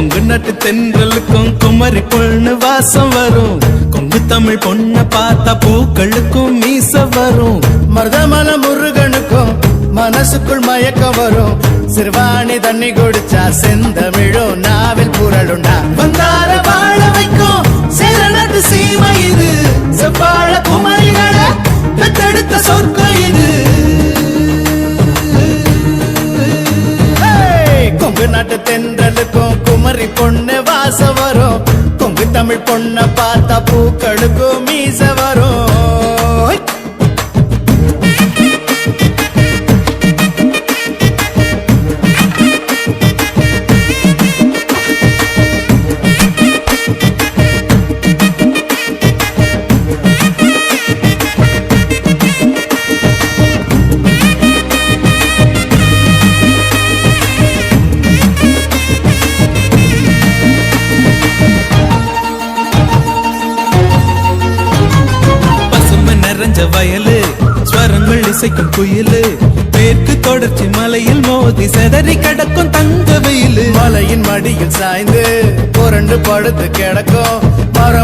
கொங்கு நாட்டு தென்றலுக்கும் குமரி பொண்ணு வாசம் வரும். கொங்கு தமிழ் பொண்ண பார்த்தா பூக்களுக்கும் மீச வரும். மருதமல முருகனுக்கும் மனசுக்குள் மயக்கம் வரும். சிறுவாணி தண்ணி குடிச்சா செந்தமிழும் நாவில் புரளுண்டா. வந்தார வாழ வைக்கும் சேரநாட்டு சீமை இது. செவ்வாழ குமரிகளை பெத்தெடுத்த சொர்க்கம் இது. கொங்கு நாட்டு தென்றலுக்கும் குமரி பொண்ணு வாசம் வரும். கொங்கு தமிழ் பொண்ண பார்த்தா பூக்களுக்கும் மீச வரும். வயலு ஸ்வரங்கள் இசைக்கும் குயிலு. மேற்கு தொடர்ச்சி மலையில் மோதி செதறி கிடக்கும் தங்க வெயிலு. மலையின் மடியில் சாய்ந்து புரண்டு படுத்து கிடக்கும் மர